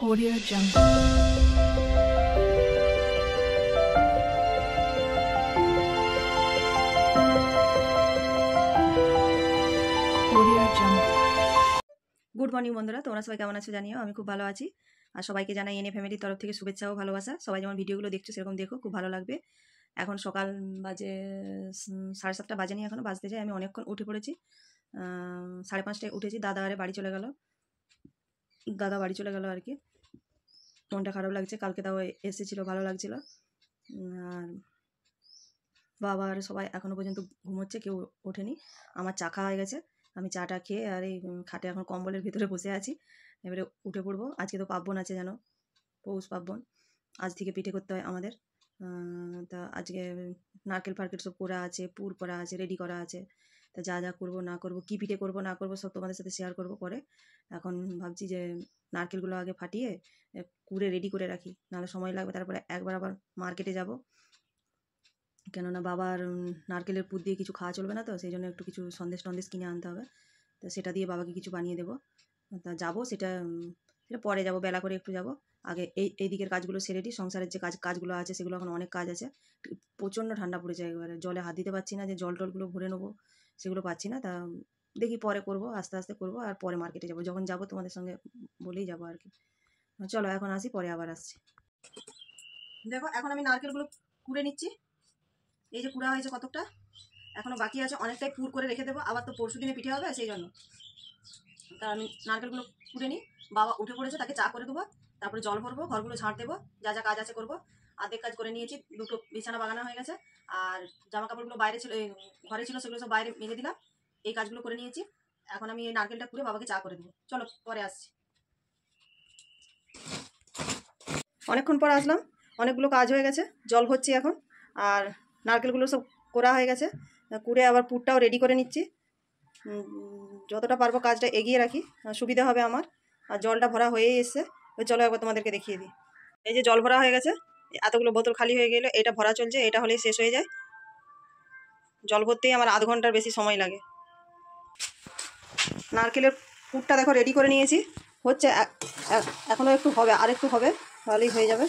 Audio Jungle. Audio Jungle. Good morning বন্ধুরা, তোমরা সবাই কেমন আছো জানিও। আমি খুব ভালো আছি। আর সবাইকে জানাই এনএ ফ্যামিলির তরফ থেকে শুভেচ্ছা ও ভালোবাসা। সবাই যেমন ভিডিওগুলো দেখছো সেরকম দেখো, খুব ভালো লাগবে। এখন সকাল বাজে 7:30 বাজে নি, এখনো বাজতে যায়। আমি অনেকক্ষণ উঠে পড়েছি, 5:30টায় উঠেছি। দাদা বাড়ি চলে গেল আর কি। মনটা খারাপ লাগছে, কালকে তাও এসেছিল, ভালো লাগছিল। আর বাবা আর সবাই এখনো পর্যন্ত ঘুমোচ্ছে, কেউ ওঠেনি। আমার চা খাওয়া হয়ে গেছে, আমি চাটা খেয়ে আর এই খাটে এখন কম্বলের ভিতরে বসে আছি। এবারে উঠে পড়বো। আজকে তো পার্বণ আছে জানো, পৌষ পার্বণ। আজ থেকে পিঠে করতে হয় আমাদের। তা আজকে নারকেল ফারকেল সব করা আছে, পুর করা আছে, রেডি করা আছে। তা যা যা করবো না করবো, কী পিঠে করবো না করবো সব তোমাদের সাথে শেয়ার করবো পরে। এখন ভাবছি যে নারকেলগুলো আগে ফাটিয়ে কুড়ে রেডি করে রাখি, নাহলে সময় লাগবে। তারপরে একবার আবার মার্কেটে যাব, কেননা বাবার নারকেলের পুর দিয়ে কিছু খাওয়া চলবে না, তো সেই জন্য একটু কিছু সন্দেশ টন্দেশ কিনে আনতে হবে। তো সেটা দিয়ে বাবাকে কিছু বানিয়ে দেবো। তা যাবো, সেটা পরে যাব, বেলা করে একটু যাব। আগে এই দিকের কাজগুলো সেরে দিই। সংসারের যে কাজগুলো আছে সেগুলো এখন অনেক কাজ আছে। প্রচণ্ড ঠান্ডা পড়েছে, একবারে জলে হাত দিতে পারছি না, যে জল টলগুলো ভরে নেবো সেগুলো পাচ্ছি না। তা দেখি পরে করব, আস্তে আস্তে করব। আর পরে মার্কেটে যাব, যখন যাব তোমাদের সঙ্গে বলেই যাব আর কি। চলো এখন আসি, পরে আবার আসছি। দেখো এখন আমি নারকেলগুলো কুড়ে নিচ্ছি। এই যে কুড়া হয়েছে কতকটা, এখনো বাকি আছে, অনেকটাই পুর করে রেখে দেবো। আবার তো পরশু দিনে পিঠে হবে, সেই জন্য। তা আমি নারকেলগুলো কুড়ে নিই। বাবা উঠে পড়েছে, তাকে চা করে দেবো, তারপরে জল ভরবো, ঘরগুলো ঝাঁট দেবো, যা যা কাজ আছে করবো। অর্ধেক কাজ করে নিয়েছি, দুটো বিছানা বাগানো হয়ে গেছে। আর জামা কাপড়গুলো বাইরে ছিল, ঘরে ছিল, সেগুলো সব বাইরে মেলে দিলাম। এই কাজগুলো করে নিয়েছি। এখন আমি এই নারকেলটা কুড়ে বাবাকে চা করে দেবো। চলো পরে আসছি। অনেকক্ষণ পর আসলাম, অনেকগুলো কাজ হয়ে গেছে, জল ভরছি এখন। আর নারকেলগুলো সব করা হয়ে গেছে, কুড়ে আবার পুরটাও রেডি করে নিচ্ছি। যতটা পারবো কাজটা এগিয়ে রাখি, সুবিধা হবে আমার। আর জলটা ভরা হয়েই এসছে, চলো একবার তোমাদেরকে দেখিয়ে দিই। এই যে জল ভরা হয়ে গেছে, এতগুলো বোতল খালি হয়ে গেলে এটা ভরা চলছে, এটা হলেই শেষ হয়ে যায়। জল ভরতেই আমার আধ ঘন্টার বেশি সময় লাগে। নারকেলের পুরটা দেখো রেডি করে নিয়েছি, হচ্ছে এখনও একটু হবে, আর একটু হবে, তাহলেই হয়ে যাবে।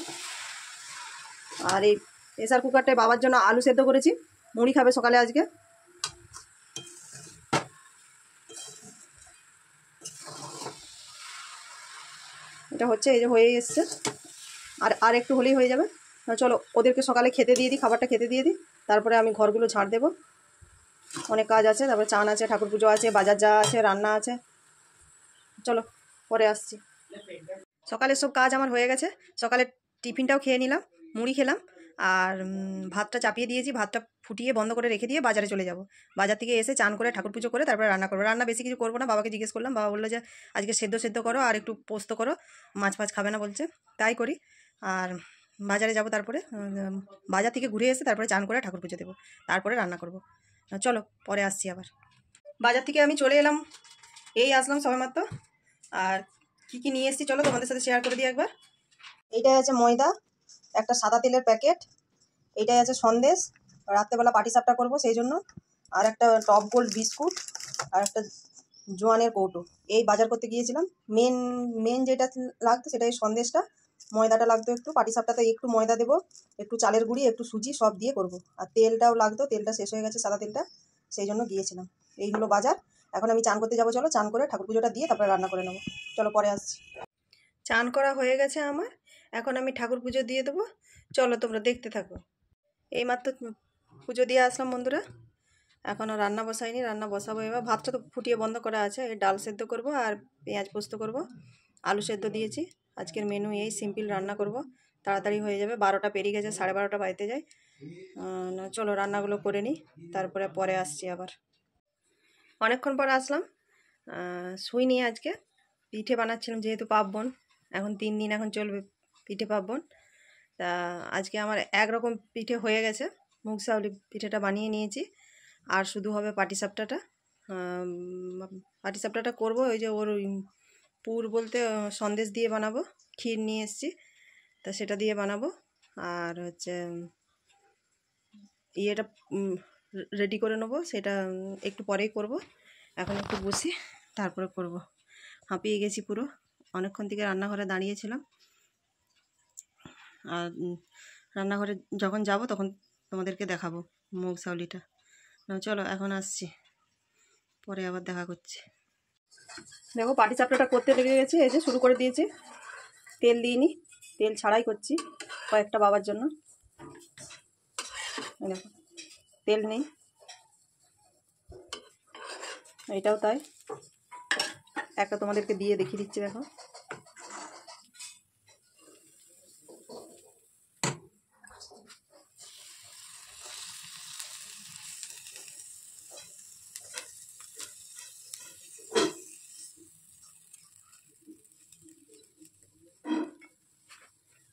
আর এই প্রেসার কুকারটায় বাবার জন্য আলু সেদ্ধ করেছি, মুড়ি খাবে সকালে আজকে। এটা হচ্ছে, এই যে হয়েই এসছে, আর একটু হলেই হয়ে যাবে। চলো ওদেরকে সকালে খেতে দিয়ে দিই, খাবারটা খেতে দিয়ে দিই, তারপরে আমি ঘরগুলো ঝাড় দেবো। অনেক কাজ আছে, তারপরে চান আছে, ঠাকুর পুজো আছে, বাজার যা আছে, রান্না আছে। চলো পরে আসছি। সকালের সব কাজ আমার হয়ে গেছে। সকালে টিফিনটাও খেয়ে নিলাম, মুড়ি খেলাম। আর ভাতটা চাপিয়ে দিয়েছি, ভাতটা ফুটিয়ে বন্ধ করে রেখে দিয়ে বাজারে চলে যাব। বাজার থেকে এসে চান করে ঠাকুর পুজো করে তারপরে রান্না করবো। রান্না বেশি কিছু করবো না, বাবাকে জিজ্ঞেস করলাম, বাবা বললো যে আজকে সেদ্ধ করো আর একটু পোস্ত করো, মাছ ফাছ খাবে না বলছে, তাই করি। আর বাজারে যাব, তারপরে বাজার থেকে ঘুরে এসে তারপরে চান করে ঠাকুর পুজো দেবো, তারপরে রান্না করব। চলো পরে আসছি আবার। বাজার থেকে আমি চলে এলাম, এই আসলাম সবেমাত্র। আর কী কী নিয়ে এসেছি চলো তোমাদের সাথে শেয়ার করে দিই একবার। এইটাই আছে ময়দা, একটা সাদা তেলের প্যাকেট, এইটাই আছে সন্দেশ, রাত্রেবেলা পাটিসাপটা করবো সেই জন্য, আর একটা টপ গোল্ড বিস্কুট, আর একটা জোয়ানের কৌটো। এই বাজার করতে গিয়েছিলাম। মেন যেটা লাগতো সেটা এই সন্দেশটা, ময়দাটা লাগতো একটু, পাটিসাপটাতে একটু ময়দা দেবো, একটু চালের গুঁড়ি, একটু সুজি, সব দিয়ে করব। আর তেলটাও লাগতো, তেলটা শেষ হয়ে গেছে, সাদা তেলটা, সেই জন্য গিয়েছিলাম। এই হলো বাজার। এখন আমি চান করতে যাবো, চলো চান করে ঠাকুর পুজোটা দিয়ে তারপরে রান্না করে নেবো। চলো পরে আসছি। চান করা হয়ে গেছে আমার, এখন আমি ঠাকুর পুজো দিয়ে দেবো, চলো তোমরা দেখতে থাকো। এইমাত্র পুজো দিয়ে আসলাম বন্ধুরা, এখনও রান্না বসাইনি, রান্না বসাবো এবার। ভাতটা তো ফুটিয়ে বন্ধ করা আছে, এই ডাল সেদ্ধ করব আর পেঁয়াজ পোস্ত করব, আলু সেদ্ধ দিয়েছি। আজকের মেনু এই সিম্পল রান্না করব, তাড়াতাড়ি হয়ে যাবে। 12টা পেরিয়ে গেছে, 12:30 বাজতে যায়। চলো রান্নাগুলো করে নিই, তারপরে পরে আসছি আবার। অনেকক্ষণ পর আসলাম, শুইনি আজকে। পিঠে বানাচ্ছিলাম, যেহেতু পার্বণ, এখন 3 দিন এখন চলবে পিঠে পার্বণ। তা আজকে আমার একরকম পিঠে হয়ে গেছে, মুগ চাউলি পিঠেটা বানিয়ে নিয়েছি। আর শুধু হবে পাটিসাপটাটা। পাটিসাপটাটা করবো, ওই যে ওর পুর বলতে সন্দেশ দিয়ে বানাবো, ক্ষীর নিয়ে এসেছি, তা সেটা দিয়ে বানাবো। আর হচ্ছে ইয়েটা রেডি করে নেবো, সেটা একটু পরেই করব। এখন একটু বসি, তারপরে করব। হাঁপিয়ে গেছি পুরো, অনেকক্ষণ থেকে রান্নাঘরে দাঁড়িয়েছিলাম। আর রান্নাঘরে যখন যাব তখন তোমাদেরকে দেখাবো মুগ সাউলিটা। চলো এখন আসছি, পরে আবার দেখা করছি। দেখো পাটি চাপড়াটা করতে লেগে গেছে, এই যে শুরু করে দিয়েছি। তেল দিইনি, তেল ছাড়াই করছি কয়েকটা বাবার জন্য। দেখো তেল নেই, এটাও তাই। একটা তোমাদেরকে দিয়ে দেখিয়ে দিচ্ছি, দেখো।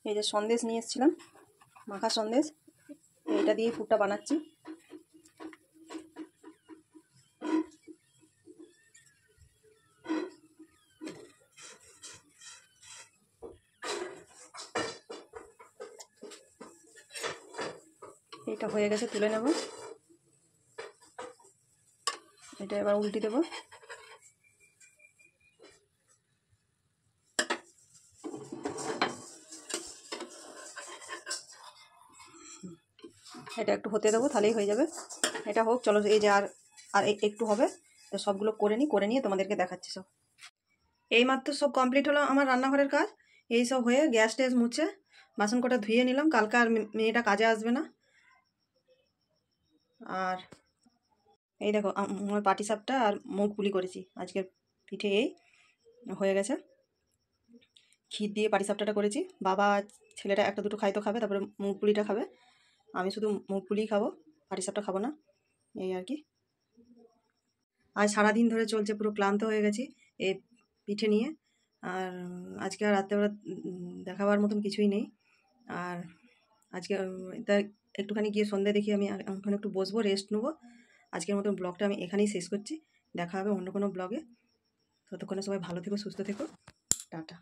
এই যে সন্দেশ নিয়ে এসেছিলাম, মাখা সন্দেশ, এইটা দিয়ে পুরটা বানাচ্ছি। এটা হয়ে গেছে, তুলে নেব। এটা এবার উল্টে দেব। এটা একটু হতে দেবো, তাহলেই হয়ে যাবে। এটা হোক, চলো। এই যে আর আর একটু হবে, তো সবগুলো করে নিয়ে তোমাদেরকে দেখাচ্ছি সব। এইমাত্র সব কমপ্লিট হলো আমার রান্নাঘরের কাজ। এই সব হয়ে গ্যাস ট্যাস মুছে বাসন কটা ধুয়ে নিলাম, কালকে আর মেয়েটা কাজে আসবে না। আর এই দেখো আমার পাটি সাপটা আর মুগ পুলি করেছি আজকের পিঠে। এই হয়ে গেছে, ক্ষীর দিয়ে পাটি সাপটাটা করেছি। বাবা ছেলেটা একটা দুটো খাইতো খাবে, তারপরে মুগ পুলিটা খাবে। আমি শুধু মুগ পুলি খাবো, পাটি সাপটা খাবো না, এই আর কি। আজ সারাদিন ধরে চলছে, পুরো ক্লান্ত হয়ে গেছি এই পিঠে নিয়ে। আর আজকে আর রাত্রেবেলা দেখাবার মতন কিছুই নেই। আর আজকে তা একটুখানি গিয়ে সন্ধ্যে দেখি, আমি ওখানে একটু বসবো, রেস্ট নেবো। আজকের মতন ব্লগটা আমি এখানেই শেষ করছি। দেখা হবে অন্য কোনো ব্লগে। ততক্ষণে সবাই ভালো থেকো, সুস্থ থেকো, টাটা।